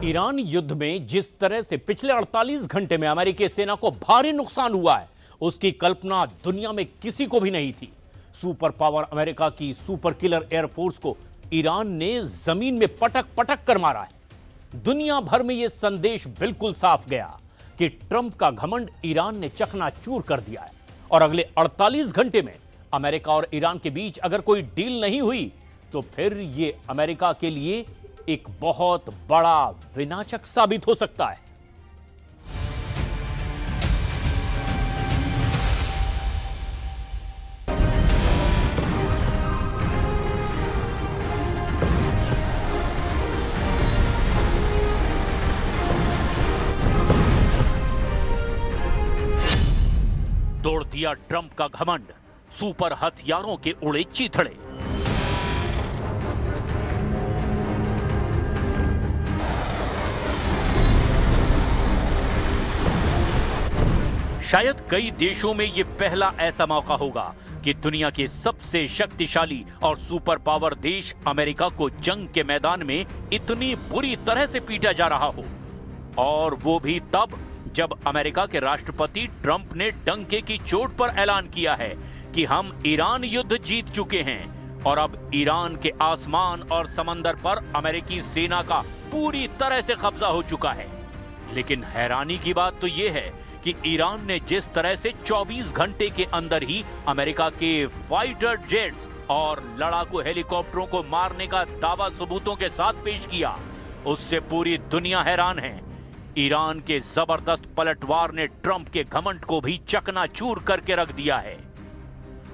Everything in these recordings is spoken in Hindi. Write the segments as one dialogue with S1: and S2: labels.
S1: ईरान युद्ध में जिस तरह से पिछले 48 घंटे में अमेरिकी सेना को भारी नुकसान हुआ है, उसकी कल्पना दुनिया में किसी को भी नहीं थी। सुपर पावर अमेरिका की सुपर किलर एयरफोर्स को ईरान ने जमीन में पटक पटक कर मारा है। दुनिया भर में यह संदेश बिल्कुल साफ गया कि ट्रंप का घमंड ईरान ने चकनाचूर कर दिया है और अगले 48 घंटे में अमेरिका और ईरान के बीच अगर कोई डील नहीं हुई तो फिर यह अमेरिका के लिए एक बहुत बड़ा विनाशक साबित हो सकता है। तोड़ दिया ट्रंप का घमंड, सुपर हथियारों के उड़े चीथड़े। शायद कई देशों में यह पहला ऐसा मौका होगा कि दुनिया के सबसे शक्तिशाली और सुपर पावर देश अमेरिका को जंग के मैदान में इतनी बुरी तरह से पीटा जा रहा हो, और वो भी तब जब अमेरिका के राष्ट्रपति ट्रंप ने डंके की चोट पर ऐलान किया है कि हम ईरान युद्ध जीत चुके हैं और अब ईरान के आसमान और समंदर पर अमेरिकी सेना का पूरी तरह से कब्जा हो चुका है। लेकिन हैरानी की बात तो यह है कि ईरान ने जिस तरह से 24 घंटे के अंदर ही अमेरिका के फाइटर जेट्स और लड़ाकू हेलीकॉप्टरों को मारने का दावा सबूतों के साथ पेश किया, उससे पूरी दुनिया हैरान है। ईरान के जबरदस्त पलटवार ने ट्रंप के घमंड को भी चकनाचूर करके रख दिया है।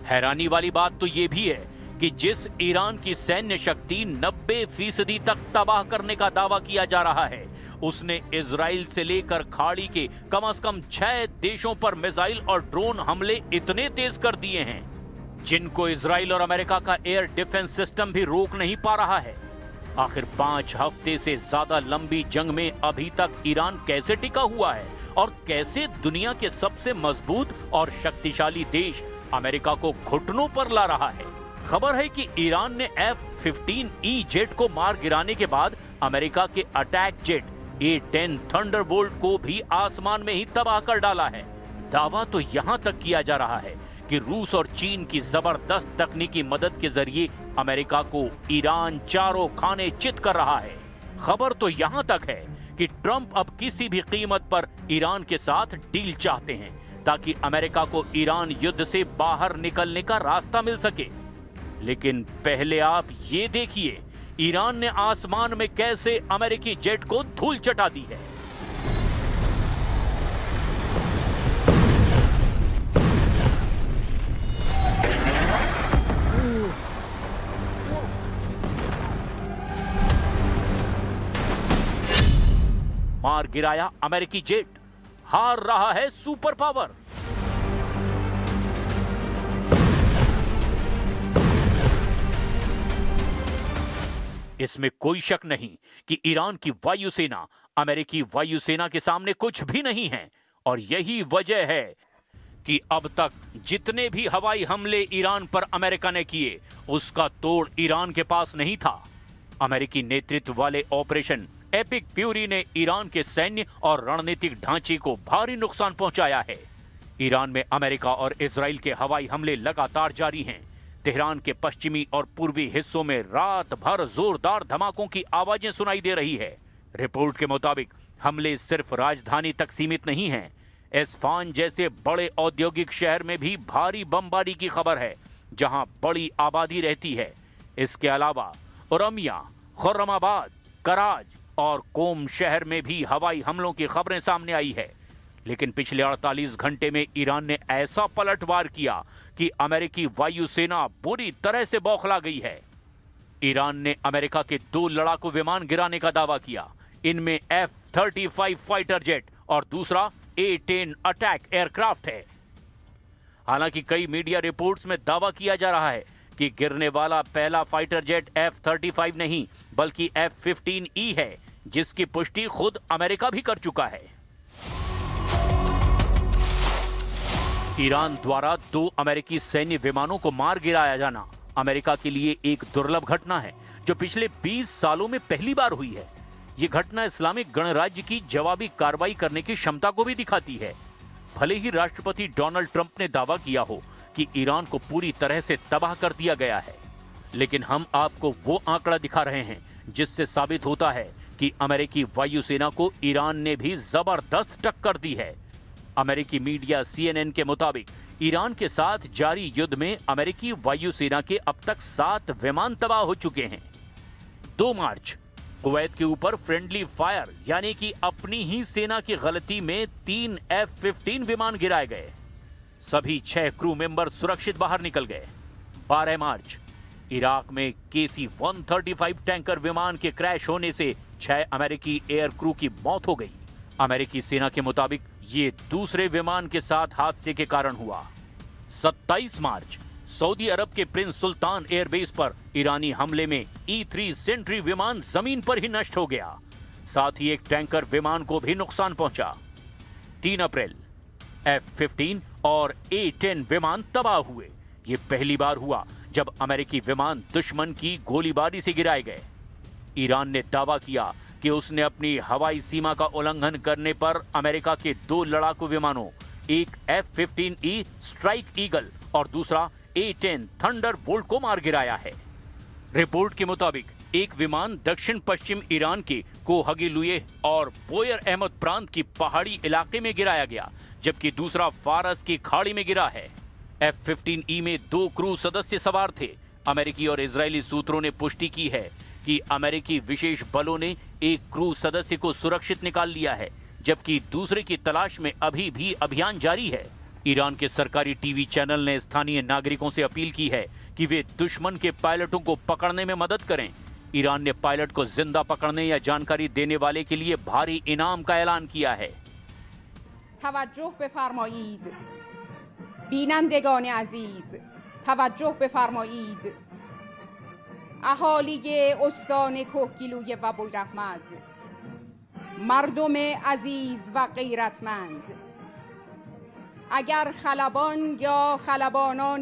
S1: हैरानी वाली बात तो यह भी है कि जिस ईरान की सैन्य शक्ति 90% तक तबाह करने का दावा किया जा रहा है, उसने इजराइल से लेकर खाड़ी के कम से कम 6 देशों पर मिसाइल और ड्रोन हमले इतने तेज कर दिए हैं जिनको इजराइल और अमेरिका का एयर डिफेंस सिस्टम भी रोक नहीं पा रहा है। आखिर 5 हफ्ते से ज्यादा लंबी जंग में अभी तक ईरान कैसे टिका हुआ है और कैसे दुनिया के सबसे मजबूत और शक्तिशाली देश अमेरिका को घुटनों पर ला रहा है। खबर है कि ईरान ने F-15E जेट को मार गिराने के बाद अमेरिका के अटैक जेट A-10 थंडरबोल्ट को भी आसमान में ही तबाह कर डाला है। दावा तो यहां तक किया जा रहा है कि रूस और चीन की जबरदस्त तकनीकी मदद के जरिए अमेरिका को ईरान चारों खाने चित कर रहा है। खबर तो यहां तक है कि ट्रंप अब किसी भी कीमत पर ईरान के साथ डील चाहते हैं ताकि अमेरिका को ईरान युद्ध से बाहर निकलने का रास्ता मिल सके। लेकिन पहले आप ये देखिए, ईरान ने आसमान में कैसे अमेरिकी जेट को धूल चटा दी है। मार गिराया अमेरिकी जेट, हार रहा है सुपर पावर। इसमें कोई शक नहीं कि ईरान की वायुसेना अमेरिकी वायुसेना के सामने कुछ भी नहीं है, और यही वजह है कि अब तक जितने भी हवाई हमले ईरान पर अमेरिका ने किए, उसका तोड़ ईरान के पास नहीं था। अमेरिकी नेतृत्व वाले ऑपरेशन एपिक फ्यूरी ने ईरान के सैन्य और रणनीतिक ढांचे को भारी नुकसान पहुंचाया है। ईरान में अमेरिका और इजराइल के हवाई हमले लगातार जारी हैं। तेहरान के पश्चिमी और पूर्वी हिस्सों में रात भर जोरदार धमाकों की आवाजें सुनाई दे रही है। रिपोर्ट के मुताबिक हमले सिर्फ राजधानी तक सीमित नहीं हैं। एस्फान जैसे बड़े औद्योगिक शहर में भी भारी बमबारी की खबर है, जहां बड़ी आबादी रहती है। इसके अलावा उरमिया, खुर्रमाबाद, कराज और कोम शहर में भी हवाई हमलों की खबरें सामने आई है। लेकिन पिछले 48 घंटे में ईरान ने ऐसा पलटवार किया कि अमेरिकी वायुसेना बुरी तरह से बौखला गई है। ईरान ने अमेरिका के 2 लड़ाकू विमान गिराने का दावा किया। इनमें F-35 फाइटर जेट और दूसरा A-10 अटैक एयरक्राफ्ट है। हालांकि कई मीडिया रिपोर्ट्स में दावा किया जा रहा है कि गिरने वाला पहला फाइटर जेट F-35 नहीं बल्कि F-15E है, जिसकी पुष्टि खुद अमेरिका भी कर चुका है। ईरान द्वारा 2 अमेरिकी सैन्य विमानों को मार गिराया जाना अमेरिका के लिए एक दुर्लभ घटना है, जो पिछले 20 सालों में पहली बार हुई है। ये घटना इस्लामिक गणराज्य की जवाबी कार्रवाई करने की क्षमता को भी दिखाती है। भले ही राष्ट्रपति डोनाल्ड ट्रंप ने दावा किया हो कि ईरान को पूरी तरह से तबाह कर दिया गया है, लेकिन हम आपको वो आंकड़ा दिखा रहे हैं जिससे साबित होता है कि अमेरिकी वायुसेना को ईरान ने भी जबरदस्त टक्कर दी है। अमेरिकी मीडिया CNN के मुताबिक ईरान के साथ जारी युद्ध में अमेरिकी वायुसेना के अब तक 7 विमान तबाह हो चुके हैं। 2 मार्च कुवैत के ऊपर फ्रेंडली फायर यानी कि अपनी ही सेना की गलती में 3 F-15 विमान गिराए गए। सभी 6 क्रू मेंबर सुरक्षित बाहर निकल गए। 12 मार्च इराक में KC-135 टैंकर विमान के क्रैश होने से 6 अमेरिकी एयर क्रू की मौत हो गई। अमेरिकी सेना के मुताबिक ये दूसरे विमान के साथ हादसे के कारण हुआ। 27 मार्च सऊदी अरब के प्रिंस सुल्तान एयरबेस पर ईरानी हमले में E-3 सेंट्री विमान जमीन पर ही नष्ट हो गया। साथ ही एक टैंकर विमान को भी नुकसान पहुंचा। 3 अप्रैल F-15 और A-10 विमान तबाह हुए। ये पहली बार हुआ जब अमेरिकी विमान दुश्मन की गोलीबारी से गिराए गए। ईरान ने दावा किया कि उसने अपनी हवाई सीमा का उल्लंघन करने पर अमेरिका के 2 लड़ाकू विमानों, एक F-15E स्ट्राइक ईगल और दूसरा A-10 थंडरबोल्ट को मार गिराया है। रिपोर्ट के मुताबिक एक विमान दक्षिण पश्चिम ईरान के कोहगीलुए और बोयर अहमद प्रांत की पहाड़ी इलाके में गिराया गया, जबकि दूसरा फारस की खाड़ी में गिरा है। F-15E में 2 क्रू सदस्य सवार थे। अमेरिकी और इजरायली सूत्रों ने पुष्टि की है कि अमेरिकी विशेष बलों ने एक क्रू सदस्य को सुरक्षित निकाल लिया है, जबकि दूसरे की तलाश में अभी भी अभियान जारी है। ईरान के सरकारी टीवी चैनल ने स्थानीय नागरिकों से अपील की है कि वे दुश्मन के पायलटों को पकड़ने में मदद करें। ईरान ने पायलट को जिंदा पकड़ने या जानकारी देने वाले के लिए भारी इनाम का ऐलान किया है।
S2: तवज्जुह बफरमायीद बीनंदगान अजीज, तवज्जुह बफरमायीद अहाली उस्तान कोहगीलुए व बोयरहमद, मर्दम अजीज व गैरतमंद, अगर खलबान या खलबानान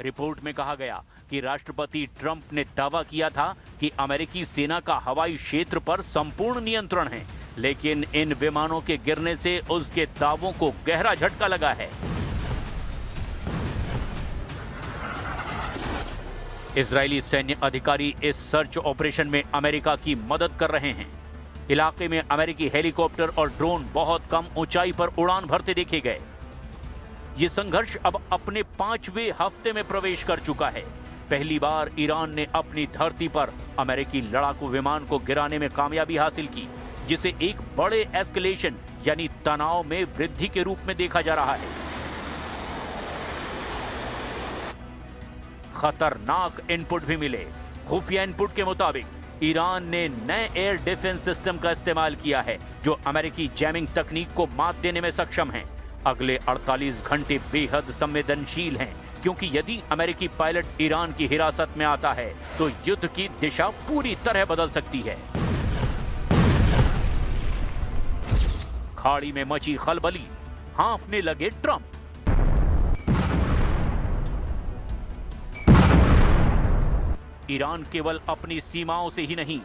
S1: रिपोर्ट में कहा गया कि राष्ट्रपति ट्रंप ने दावा किया था कि अमेरिकी सेना का हवाई क्षेत्र पर संपूर्ण नियंत्रण है, लेकिन इन विमानों के गिरने से उसके दावों को गहरा झटका लगा है। इजरायली सैन्य अधिकारी इस सर्च ऑपरेशन में अमेरिका की मदद कर रहे हैं। इलाके में अमेरिकी हेलीकॉप्टर और ड्रोन बहुत कम ऊंचाई पर उड़ान भरते देखे गए। ये संघर्ष अब अपने 5वें हफ्ते में प्रवेश कर चुका है। पहली बार ईरान ने अपनी धरती पर अमेरिकी लड़ाकू विमान को गिराने में कामयाबी हासिल की, जिसे एक बड़े एस्केलेशन यानी तनाव में वृद्धि के रूप में देखा जा रहा है। खतरनाक इनपुट भी मिले। खुफिया इनपुट के मुताबिक ईरान ने नए एयर डिफेंस सिस्टम का इस्तेमाल किया है, जो अमेरिकी जैमिंग तकनीक को मात देने में सक्षम है। अगले 48 घंटे बेहद संवेदनशील हैं, क्योंकि यदि अमेरिकी पायलट ईरान की हिरासत में आता है तो युद्ध की दिशा पूरी तरह बदल सकती है। खाड़ी में मची खलबली, हाँफने लगे ट्रंप। ईरान केवल अपनी सीमाओं से ही नहीं,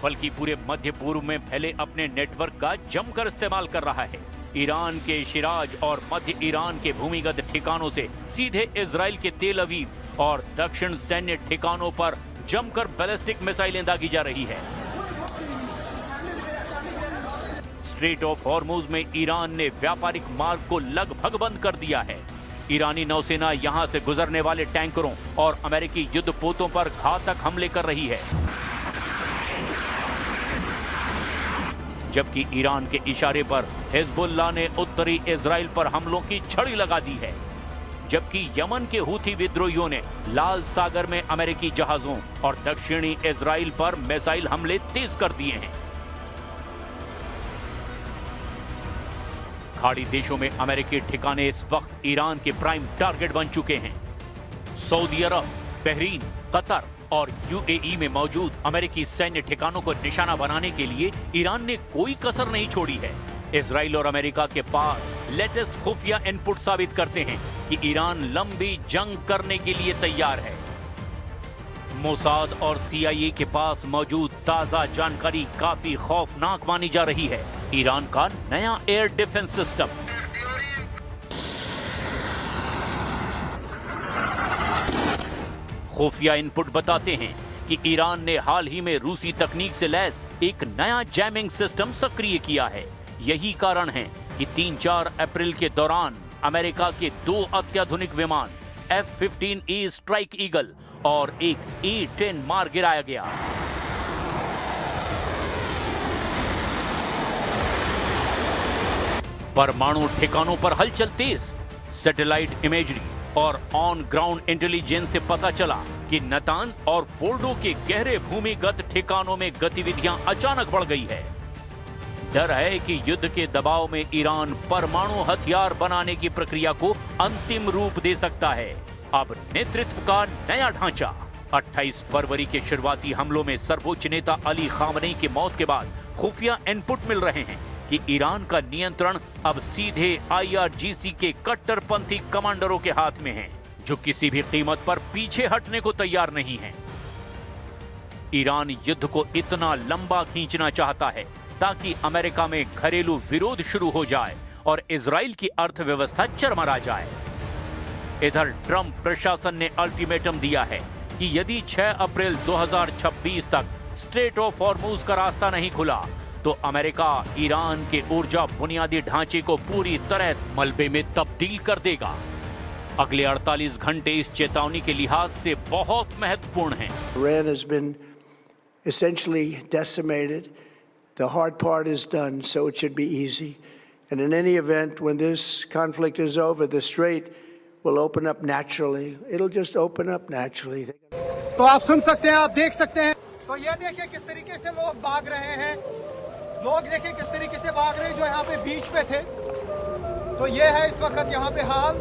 S1: बल्कि पूरे मध्य पूर्व में फैले अपने नेटवर्क का जमकर इस्तेमाल कर रहा है। ईरान के शिराज और मध्य ईरान के भूमिगत ठिकानों से सीधे इजराइल के तेल अवीव और दक्षिण सैन्य ठिकानों पर जमकर बैलिस्टिक मिसाइलें दागी जा रही है। स्ट्रेट ऑफ हॉर्मुज में ईरान ने व्यापारिक मार्ग को लगभग बंद कर दिया है। ईरानी नौसेना यहां से गुजरने वाले टैंकरों और अमेरिकी युद्धपोतों पर घातक हमले कर रही है, जबकि ईरान के इशारे पर हिजबुल्लाह ने उत्तरी इजराइल पर हमलों की छड़ी लगा दी है। जबकि यमन के हूथी विद्रोहियों ने लाल सागर में अमेरिकी जहाजों और दक्षिणी इजराइल पर मिसाइल हमले तेज कर दिए हैं। खाड़ी देशों में अमेरिकी ठिकाने इस वक्त ईरान के प्राइम टारगेट बन चुके हैं। सऊदी अरब, बहरीन, कतर और UAE में मौजूद अमेरिकी सैन्य ठिकानों को निशाना बनाने के लिए ईरान ने कोई कसर नहीं छोड़ी है। इजराइल और अमेरिका के पास लेटेस्ट खुफिया इनपुट साबित करते हैं कि ईरान लंबी जंग करने के लिए तैयार है। मोसाद और CIA के पास मौजूद ताजा जानकारी काफी खौफनाक मानी जा रही है। ईरान का नया एयर डिफेंस सिस्टम। खुफिया इनपुट बताते हैं कि ईरान ने हाल ही में रूसी तकनीक से लैस एक नया जैमिंग सिस्टम सक्रिय किया है। यही कारण है कि 3-4 अप्रैल के दौरान अमेरिका के 2 अत्याधुनिक विमान F-15E स्ट्राइक ईगल और एक E-10 मार गिराया गया। परमाणु ठिकानों पर हलचल तेज। सैटेलाइट इमेजरी और ऑन ग्राउंड इंटेलिजेंस से पता चला कि नतान और फोर्डो के गहरे भूमिगत ठिकानों में गतिविधियां अचानक बढ़ गई है। डर है कि युद्ध के दबाव में ईरान परमाणु हथियार बनाने की प्रक्रिया को अंतिम रूप दे सकता है। अब नेतृत्व का नया ढांचा। 28 फरवरी के शुरुआती हमलों में सर्वोच्च नेता अली खामनेई की मौत के बाद खुफिया इनपुट मिल रहे हैं कि ईरान का नियंत्रण अब सीधे IRGC के कट्टरपंथी कमांडरों के हाथ में है, जो किसी भी कीमत पर पीछे हटने को तैयार नहीं है। ईरान युद्ध को इतना लंबा खींचना चाहता है ताकि अमेरिका में घरेलू विरोध शुरू हो जाए और इजराइल की अर्थव्यवस्था चरमरा जाए। इधर ट्रंप प्रशासन ने अल्टीमेटम दिया है कि यदि 6 अप्रैल 2026 तक स्ट्रेट ऑफ हॉर्मुज का रास्ता नहीं खुला तो अमेरिका ईरान के ऊर्जा बुनियादी ढांचे को पूरी तरह मलबे में तब्दील कर देगा। अगले 48 घंटे इस चेतावनी के लिहाज से बहुत महत्वपूर्ण हैं।
S3: Iran has been essentially decimated. The hard part is done, so it should be easy. And in any event, when this conflict is over, the strait will open up naturally. It'll just open up naturally.
S4: तो आप सुन सकते हैं, आप देख सकते हैं। तो ये देखिए किस तरीके से लोग भाग रहे हैं। लोग देखिए किस तरीके से भाग रहे हैं जो यहाँ पे बीच पे थे। तो ये है इस वक्त यहाँ पे हाल।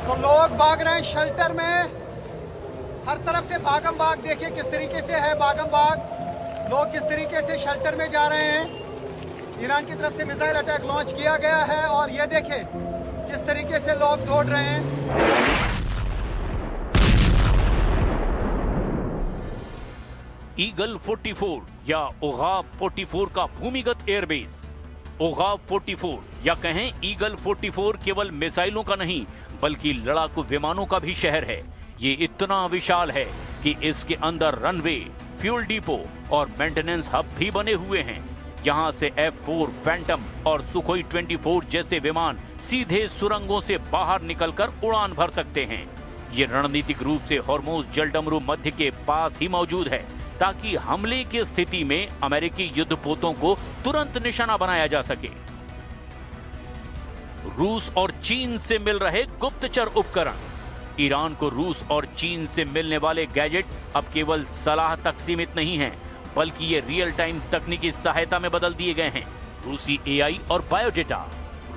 S4: तो लोग भाग रहे हैं शेल्टर में, हर तरफ से भागम भाग। देखिए किस तरीके से है भागम भाग। लोग किस तरीके से शेल्टर में जा रहे हैं। ईरान की तरफ से मिसाइल अटैक लॉन्च किया गया है और ये देखें किस तरीके से लोग दौड़ रहे हैं।
S1: ईगल 44 या ओगाव 44 का भूमिगत एयरबेस। ओगाव 44 या कहें ईगल 44 केवल मिसाइलों का नहीं बल्कि लड़ाकू विमानों का भी शहर है। ये इतना विशाल है कि इसके अंदर रनवे, फ्यूल डिपो और मेंटेनेंस हब भी बने हुए हैं। यहाँ से F-4 फैंटम और सुखोई 24 जैसे विमान सीधे सुरंगों से बाहर निकलकर उड़ान भर सकते हैं। ये रणनीतिक रूप से हॉर्मुज जलडमरू मध्य के पास ही मौजूद है ताकि हमले की स्थिति में अमेरिकी युद्धपोतों को तुरंत निशाना बनाया जा सके। रूस और चीन से मिल रहे गुप्तचर उपकरण। ईरान को रूस और चीन से मिलने वाले गैजेट अब केवल सलाह तक सीमित नहीं हैं, बल्कि ये रियल टाइम तकनीकी सहायता में बदल दिए गए हैं। रूसी AI और बायोडेटा।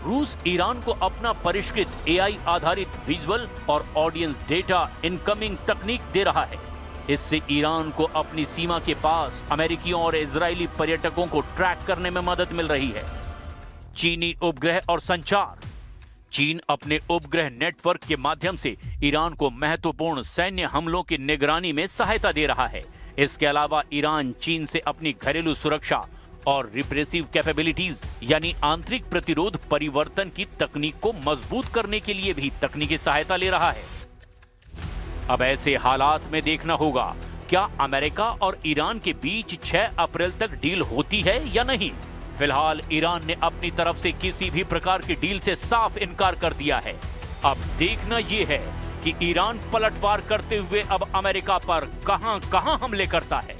S1: रूस ईरान को अपना परिष्कृत AI आधारित विजुअल और ऑडियंस डेटा इनकमिंग तकनीक दे रहा है। इससे ईरान को अपनी सीमा के पास अमेरिकियों और इजरायली पर्यटकों को ट्रैक करने में मदद मिल रही है। चीनी उपग्रह और संचार। चीन अपने उपग्रह नेटवर्क के माध्यम से ईरान को महत्वपूर्ण सैन्य हमलों की निगरानी में सहायता दे रहा है। इसके अलावा ईरान चीन से अपनी घरेलू सुरक्षा और रिप्रेसिव कैपेबिलिटीज यानी आंतरिक प्रतिरोध परिवर्तन की तकनीक को मजबूत करने के लिए भी तकनीकी सहायता ले रहा है। अब ऐसे हालात में देखना होगा क्या अमेरिका और ईरान के बीच 6 अप्रैल तक डील होती है या नहीं। फिलहाल ईरान ने अपनी तरफ से किसी भी प्रकार की डील से साफ इनकार कर दिया है। अब देखना यह है कि ईरान पलटवार करते हुए अब अमेरिका पर कहां-कहां हमले करता है।